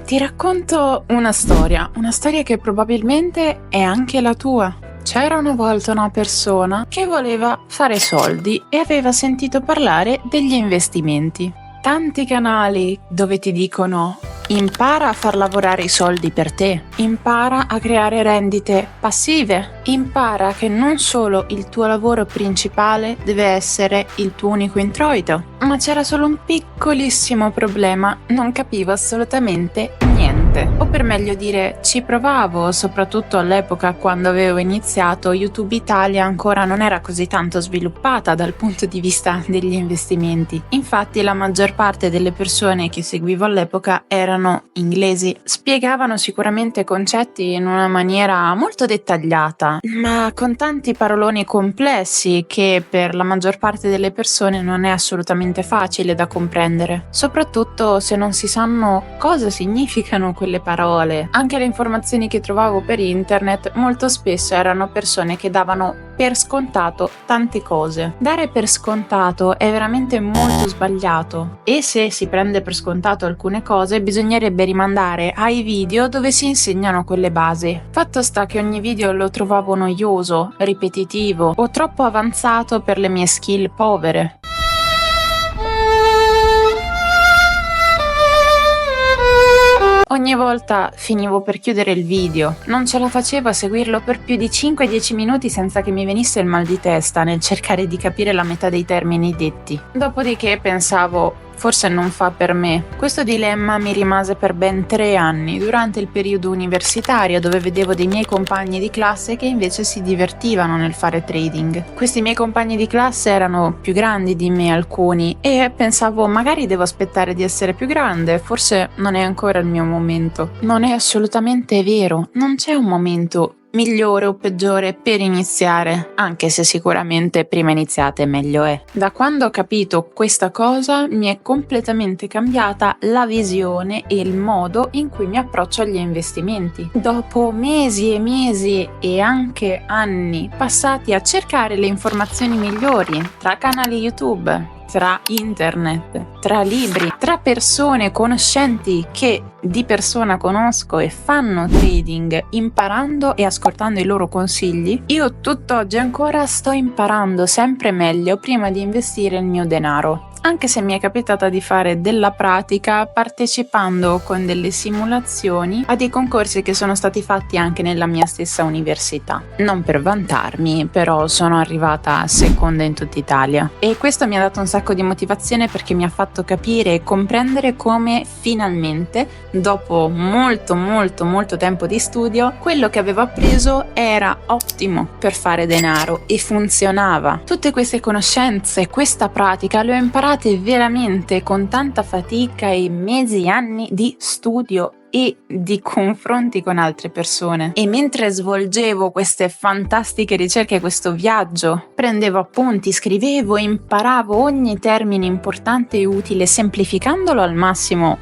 Ti racconto una storia che probabilmente è anche la tua. C'era una volta una persona che voleva fare soldi e aveva sentito parlare degli investimenti. Tanti canali dove ti dicono: impara a far lavorare i soldi per te, impara a creare rendite passive, impara che non solo il tuo lavoro principale deve essere il tuo unico introito. Ma c'era solo un piccolissimo problema: non capivo assolutamente niente. O per meglio dire, ci provavo, soprattutto all'epoca quando avevo iniziato. YouTube Italia ancora non era così tanto sviluppata dal punto di vista degli investimenti. Infatti la maggior parte delle persone che seguivo all'epoca erano inglesi. Spiegavano sicuramente concetti in una maniera molto dettagliata, ma con tanti paroloni complessi che per la maggior parte delle persone non è assolutamente facile da comprendere, soprattutto se non si sanno cosa significano quelle parole. Anche le informazioni che trovavo per internet molto spesso erano persone che davano per scontato tante cose. Dare per scontato è veramente molto sbagliato, e se si prende per scontato alcune cose bisognerebbe rimandare ai video dove si insegnano quelle basi. Fatto sta che ogni video lo trovavo noioso, ripetitivo o troppo avanzato per le mie skill povere. Ogni volta finivo per chiudere il video, non ce la facevo a seguirlo per più di 5-10 minuti senza che mi venisse il mal di testa nel cercare di capire la metà dei termini detti. Dopodiché pensavo: forse non fa per me. Questo dilemma mi rimase per ben 3 anni, durante il periodo universitario, dove vedevo dei miei compagni di classe che invece si divertivano nel fare trading. Questi miei compagni di classe erano più grandi di me alcuni, e pensavo: magari devo aspettare di essere più grande, forse non è ancora il mio momento. Non è assolutamente vero, non c'è un momento migliore o peggiore per iniziare, anche se sicuramente prima iniziate meglio è. Da quando ho capito questa cosa mi è completamente cambiata la visione e il modo in cui mi approccio agli investimenti. Dopo mesi e anche anni passati a cercare le informazioni migliori tra canali YouTube, tra internet, tra libri, tra persone conoscenti che di persona conosco e fanno trading, imparando e ascoltando i loro consigli, io tutt'oggi ancora sto imparando sempre meglio prima di investire il mio denaro. Anche se mi è capitata di fare della pratica partecipando con delle simulazioni a dei concorsi che sono stati fatti anche nella mia stessa università. Non per vantarmi, però sono arrivata seconda in tutta Italia, e questo mi ha dato un sacco di motivazione, perché mi ha fatto capire e comprendere come finalmente, dopo molto tempo di studio, quello che avevo appreso era ottimo per fare denaro e funzionava. Tutte queste conoscenze, questa pratica le ho imparate veramente con tanta fatica e mesi e anni di studio e di confronti con altre persone. E mentre svolgevo queste fantastiche ricerche, questo viaggio, prendevo appunti, scrivevo e imparavo ogni termine importante e utile, semplificandolo al massimo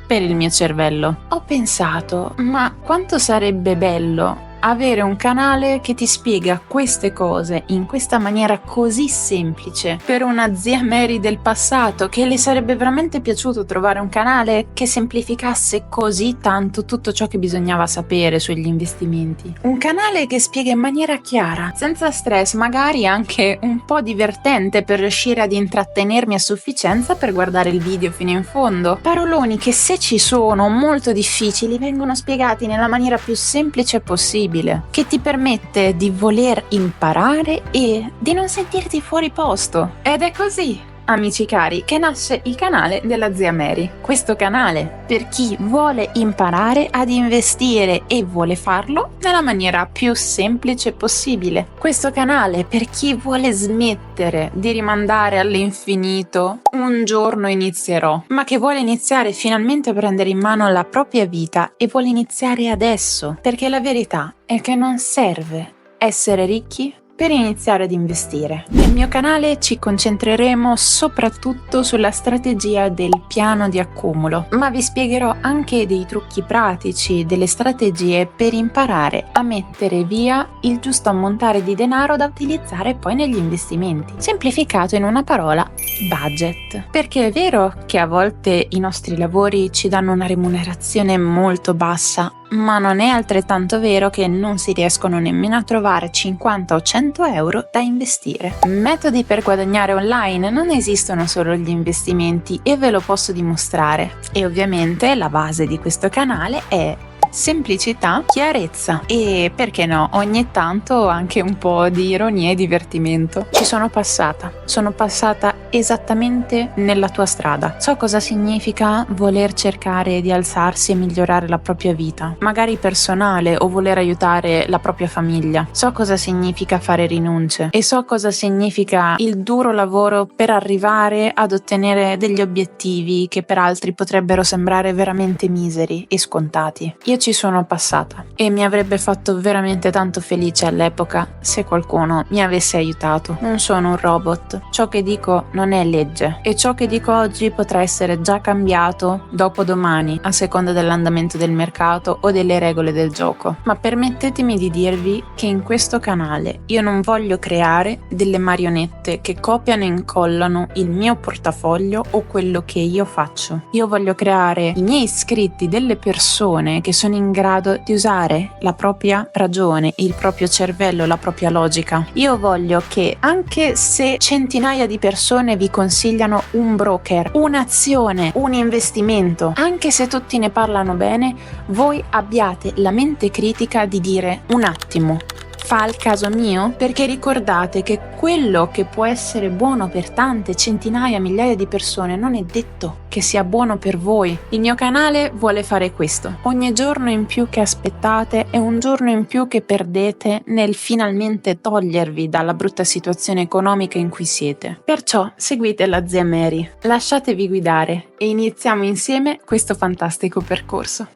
per il mio cervello. Ho pensato: ma quanto sarebbe bello avere un canale che ti spiega queste cose in questa maniera così semplice. Per una zia Mary del passato, che le sarebbe veramente piaciuto trovare un canale che semplificasse così tanto tutto ciò che bisognava sapere sugli investimenti. Un canale che spiega in maniera chiara, senza stress, magari anche un po' divertente, per riuscire ad intrattenermi a sufficienza per guardare il video fino in fondo. Paroloni che, se ci sono molto difficili, vengono spiegati nella maniera più semplice possibile, che ti permette di voler imparare e di non sentirti fuori posto. Ed è così, amici cari, che nasce il canale della zia Mary. Questo canale per chi vuole imparare ad investire e vuole farlo nella maniera più semplice possibile. Questo canale per chi vuole smettere di rimandare all'infinito "un giorno inizierò", ma che vuole iniziare finalmente a prendere in mano la propria vita e vuole iniziare adesso, perché la verità è che non serve essere ricchi per iniziare ad investire. Nel mio canale ci concentreremo soprattutto sulla strategia del piano di accumulo, ma vi spiegherò anche dei trucchi pratici, delle strategie per imparare a mettere via il giusto ammontare di denaro da utilizzare poi negli investimenti. Semplificato in una parola: budget. Perché è vero che a volte i nostri lavori ci danno una remunerazione molto bassa, ma non è altrettanto vero che non si riescono nemmeno a trovare 50 o 100 euro da investire. Metodi per guadagnare online: non esistono solo gli investimenti e ve lo posso dimostrare. E ovviamente la base di questo canale è semplicità, chiarezza e, perché no, ogni tanto anche un po' di ironia e divertimento. Sono passata esattamente nella tua strada. So cosa significa voler cercare di alzarsi e migliorare la propria vita, magari personale, o voler aiutare la propria famiglia. So cosa significa fare rinunce e so cosa significa il duro lavoro per arrivare ad ottenere degli obiettivi che per altri potrebbero sembrare veramente miseri e scontati. Io ci sono passata e mi avrebbe fatto veramente tanto felice all'epoca se qualcuno mi avesse aiutato. Non sono un robot, ciò che dico non è legge e ciò che dico oggi potrà essere già cambiato dopodomani a seconda dell'andamento del mercato o delle regole del gioco. Ma permettetemi di dirvi che in questo canale io non voglio creare delle marionette che copiano e incollano il mio portafoglio o quello che io faccio. Io voglio creare i miei iscritti delle persone che sono in grado di usare la propria ragione, il proprio cervello, la propria logica. Io voglio che, anche se centinaia di persone vi consigliano un broker, un'azione, un investimento, anche se tutti ne parlano bene, voi abbiate la mente critica di dire: un attimo, fa il caso mio? Perché ricordate che quello che può essere buono per tante centinaia, migliaia di persone non è detto che sia buono per voi. Il mio canale vuole fare questo. Ogni giorno in più che aspettate è un giorno in più che perdete nel finalmente togliervi dalla brutta situazione economica in cui siete. Perciò seguite la zia Mary, lasciatevi guidare e iniziamo insieme questo fantastico percorso.